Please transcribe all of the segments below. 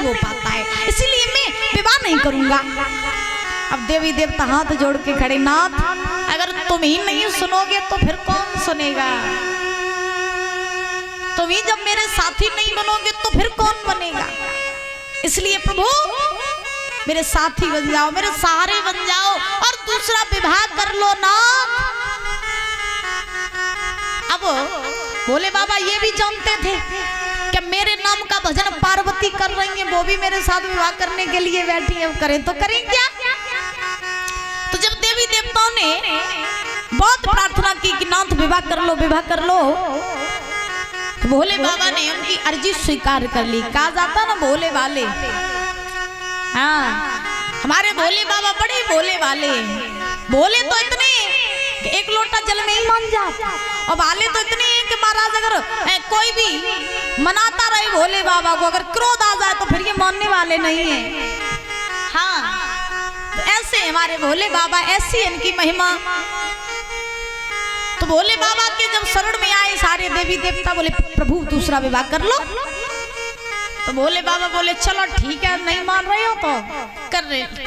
हो पाता है, इसीलिए मैं विवाह नहीं करूंगा। अब देवी देवता हाथ जोड़ के खड़े, नाथ अगर तुम ही नहीं सुनोगे तो फिर कौन सुनेगा? तुम ही जब मेरे साथी नहीं बनोगे तो फिर कौन बनेगा? इसलिए प्रभु मेरे साथी बन जाओ, मेरे सहारे बन जाओ और दूसरा विवाह कर लो ना। अब भोले बाबा ये भी जानते थे कि मेरे नाम का भजन पार्वती कर रही है, वो भी मेरे साथ विवाह करने के लिए बैठी है, करें तो करें क्या? तो जब देवी देवताओं ने बहुत प्रार्थना की कि नाथ विवाह कर लो, विवाह कर लो, तो भोले बाबा ने उनकी अर्जी स्वीकार कर ली। कहा जाता ना भोले वाले, हाँ हमारे भोले बाबा बड़े भोले वाले, भोले तो इतने एक लोटा जल में ही मान जाता, और वाले तो इतने हैं कि महाराज अगर कोई भी मनाता रहे भोले बाबा को, अगर क्रोध आ जाए तो फिर ये मानने वाले नहीं है। हाँ तो ऐसे हमारे भोले बाबा, ऐसी इनकी महिमा। तो भोले बाबा के जब शरण में आए सारे देवी देवता, बोले प्रभु दूसरा विवाह कर लो। तो भोले बाबा बोले चलो ठीक है, नहीं मान रहे हो तो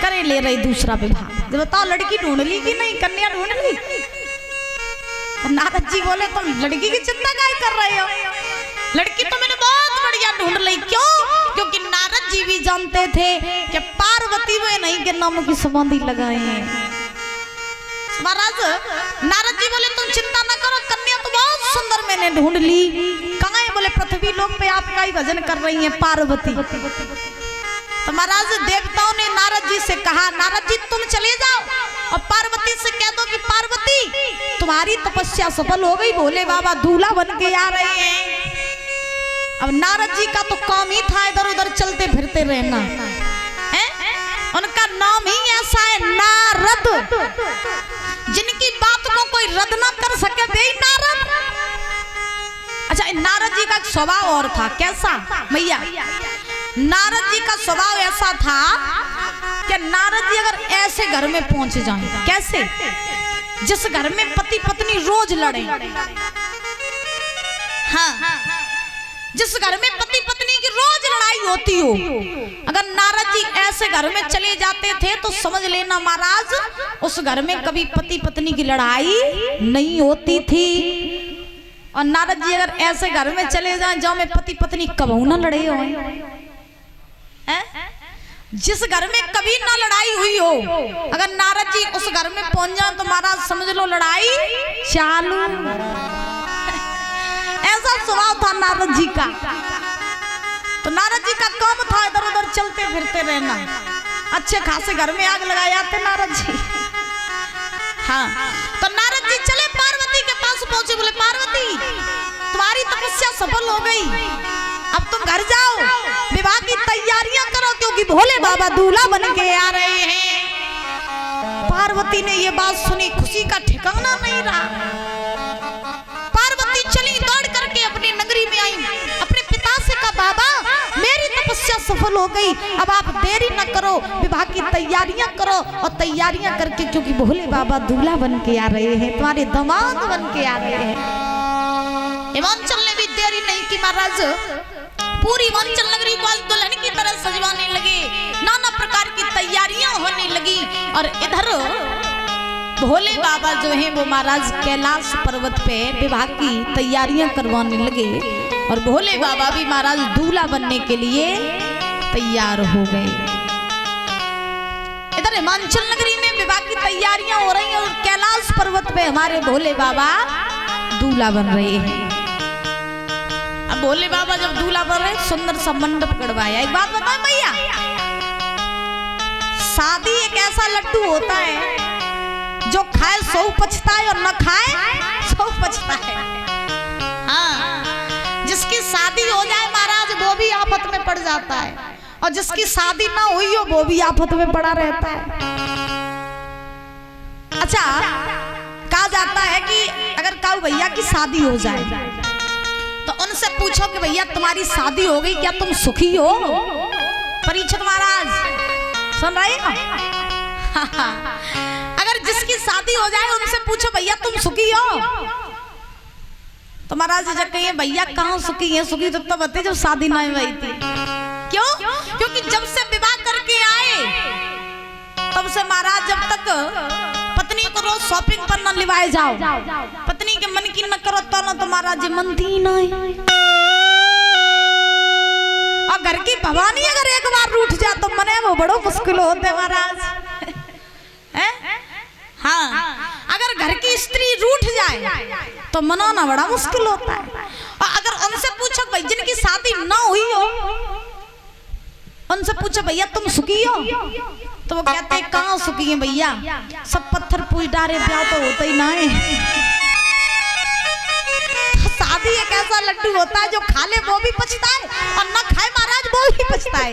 करे ले रही दूसरा विवाह। जब बताओ लड़की ढूंढ ली कि नहीं, कन्या ढूंढ ली? नारद जी बोले तुम लड़की की चिंता काहे कर रहे हो, लड़की तो मैंने बहुत बढ़िया ढूंढ ली। क्यों? क्योंकि नारद जी भी जानते थे कि पार्वती में नहीं के नाम की समाधि लगाए हैं। महाराज नारद जी बोले तुम चिंता न करो, कन्या तो बहुत सुंदर मैंने ढूंढ ली। कहाँ है? बोले पृथ्वी लोक पे आपका ही भजन कर रही है पार्वती। तो महाराज देवताओं ने नारद जी से कहा, नारद जी तुम चले जाओ और पार्वती से कह दो कि पार्वती तुम्हारी तपस्या सफल हो गई, भोले बाबा दूल्हा बन के आ रहे हैं। अब नारद जी का तो काम ही था इधर उधर चलते फिरते रहना है, उनका नाम ही ऐसा है नारद, जिनकी बात को कोई रद्द ना कर सके वे नारद। अच्छा नारद जी का स्वभाव और था, कैसा मैया? नारद जी का स्वभाव ऐसा था कि नारद जी अगर ऐसे घर में पहुंच जाएं, कैसे? जिस घर में पति पत्नी रोज लड़े, हाँ जिस घर में पति पत्नी की रोज लड़ाई होती हो, अगर नारद जी ऐसे घर में चले जाते थे तो समझ लेना महाराज उस घर में कभी पति पत्नी की लड़ाई नहीं होती थी। और नारद जी अगर ऐसे घर में चले जाएं जहाँ में पति पत्नी कबहू ना लड़े हो, जिस घर में कभी ना लड़ाई हुई हो, अगर नारद जी उस घर में पहुंच जाए तो महाराज समझ लो लड़ाई चालू। ऐसा स्वभाव था नारद जी का। तो नारद जी का काम था इधर उधर चलते फिरते रहना। अच्छे खासे घर में आग लगाए आते नारद जी। हाँ तो नारद जी चले पार्वती के पास पहुंचे, बोले पार्वती तुम्हारी तपस्या सफल हो गई, अब तुम घर जाओ, विवाह की तैयारियां करो क्योंकि भोले बाबा दूल्हा बन के आ रहे हैं। पार्वती ने ये बात सुनी, खुशी का ठिकाना नहीं रहा। पार्वती चली दौड़ करके अपनी नगरी में आई, अपने पिता से कहा बाबा मेरी तपस्या सफल हो गई, अब आप देरी न करो, विवाह की तैयारियां करो। और तैयारियां करके क्योंकि भोले बाबा दूल्हा बन के आ रहे हैं, तुम्हारे दामाद बन के आ रहे हैं। हिमांचल ने भी देरी नहीं की महाराज, पूरी हिमांचल नगरी को दुल्हन की तरह सजवाने लगे, नाना प्रकार की तैयारियां होने लगी। और इधर भोले बाबा जो है वो महाराज कैलाश पर्वत पे विवाह की तैयारियां करवाने लगे। और भोले बाबा भी महाराज दूल्हा बनने के लिए तैयार हो गए। इधर हिमांचल नगरी में विवाह की तैयारियां हो रही हैं और कैलाश पर्वत पे हमारे भोले बाबा दूल्हा बन रहे हैं। अब भोले बाबा जब दूल्हा बन रहे, सुंदर सा मंडप गड़वाया। एक बात बताएं भैया, शादी एक ऐसा लड्डू होता है जो खाए सौ पछताए और न खाए सौ पछताए। हाँ जिसकी शादी हो जाए महाराज वो भी आफत में पड़ जाता है, और जिसकी शादी ना हुई हो वो भी आफत में पड़ा रहता है। अच्छा कहा जाता है कि अगर काऊ भैया की शादी हो जाए तो उनसे पूछो कि भैया तुम्हारी शादी हो गई, क्या तुम सुखी हो? परीक्षित महाराज सुन रहे हो? अगर जिसकी शादी हो जाए उनसे पूछो भैया तुम सुखी हो? तो महाराज जब कहिए भैया कहाँ सुखी है, सुखी तो तब होती जब शादी ना हुई थी। क्यों? क्योंकि महाराज जब तक पत्नी को रोज शॉपिंग पर न लिवाए जाओ, पत्नी के मन की न करो तो न तुम्हारा जी मनती नहीं। और घर की भवानी अगर एक बार रूठ जाए तो मने वो बड़ो मुश्किल होते महाराज है। हाँ, अगर घर की स्त्री रूठ जाए तो मनाना बड़ा मुश्किल होता है। और अगर उनसे पूछो भाई जिनकी शादी ना हुई हो, उनसे पूछो भैया तुम सुखी हो, तो वो कहते हैं कहाँ सुखी है भैया, सब पत्थर पूछ डारे, ब्याह तो होता ही ना है। शादी एक ऐसा लड्डू होता है जो खा ले वो भी पछता है और ना खाए महाराज वो भी पछता है।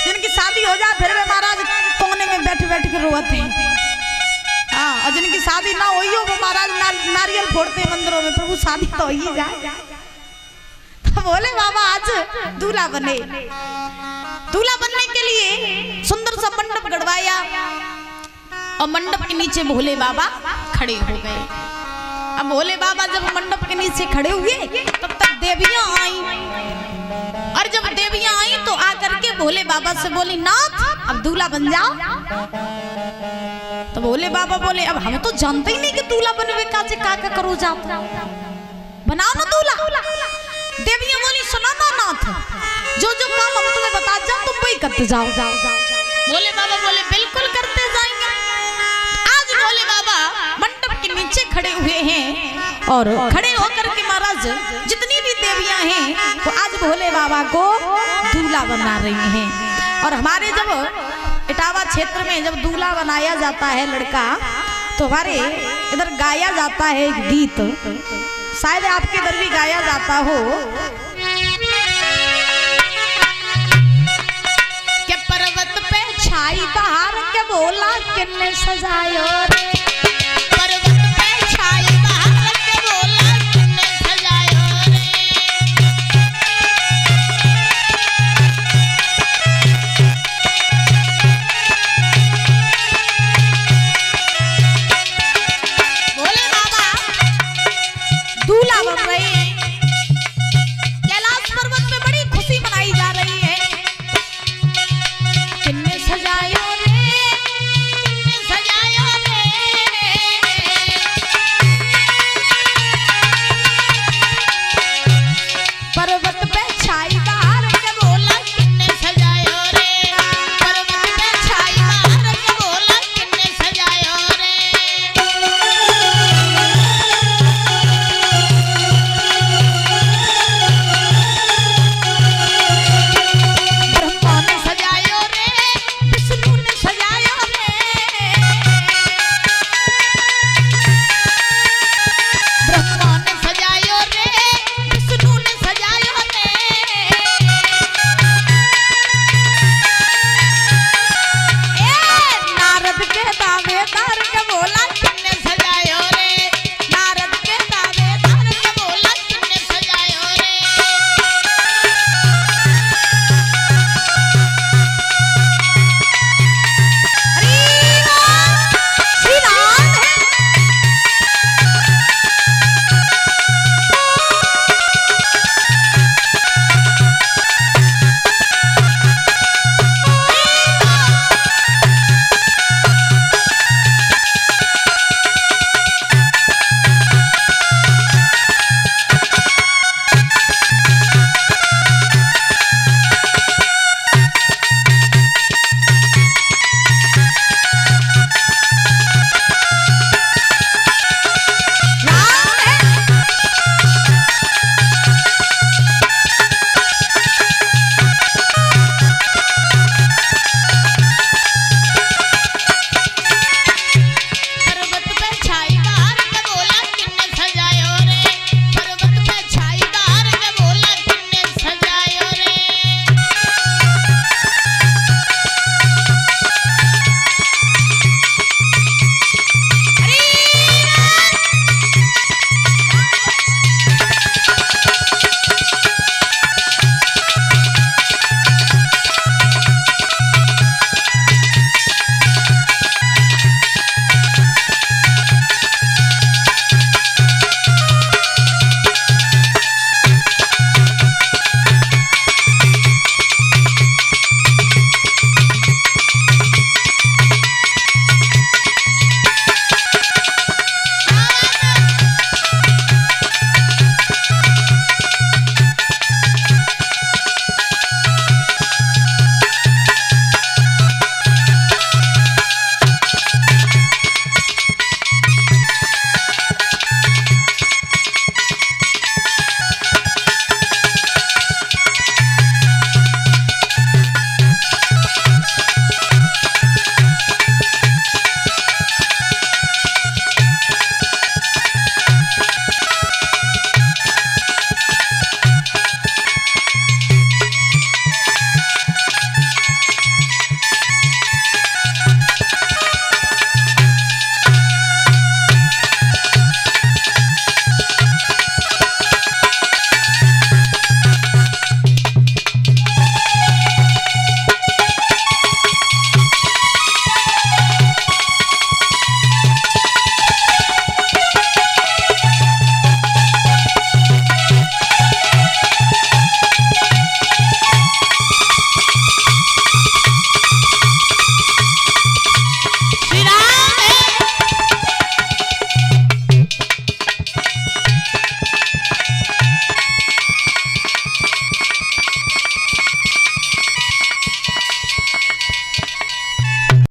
जिनकी शादी हो जाए फिर वे महाराज कोने में बैठ बैठ के रोते हैं। हाँ, और जिनकी शादी ना हुई हो वो महाराज नारियल फोड़ते हैं मंदिरों में, प्रभु शादी तो हो ही जाए। तो बोले बाबा आज दूल्हा बने, दूल्हा बनने के लिए सुंदर सा मंडप गड़वाया और मंडप के नीचे भोले बाबा खड़े हो गए। अब भोले बाबा जब मंडप के नीचे खड़े हुए तब तक देवियां आई, और जब देवियां आई तो आकर के भोले बाबा से बोली नाथ अब दूल्हा बन जाओ। तो भोले बाबा बोले अब हम तो जानते ही नहीं कि दूल्हा बनवे का से का करो, जाओ बनाओ ना दूल्हा। देवियां बोली सुनो ना नाथ, जो जो काम हम तुम्हें बता जाओ तुम वही करते जाओ। भोले बाबा बोले बिल्कुल करते जाएंगे। आज भोले बाबा मंडप के नीचे खड़े हुए हैं और खड़े होकर के महाराज जितनी भी देवियां हैं वो आज भोले बाबा को दूल्हा बना रही हैं। और हमारे जब इटावा क्षेत्र में जब दूल्हा बनाया जाता है लड़का तो हमारे इधर गाया जाता है एक गीत, शायद आपके इधर भी गाया जाता हो कि पर्वत पे छाई बहार के बोला किन्ने सजायो रे।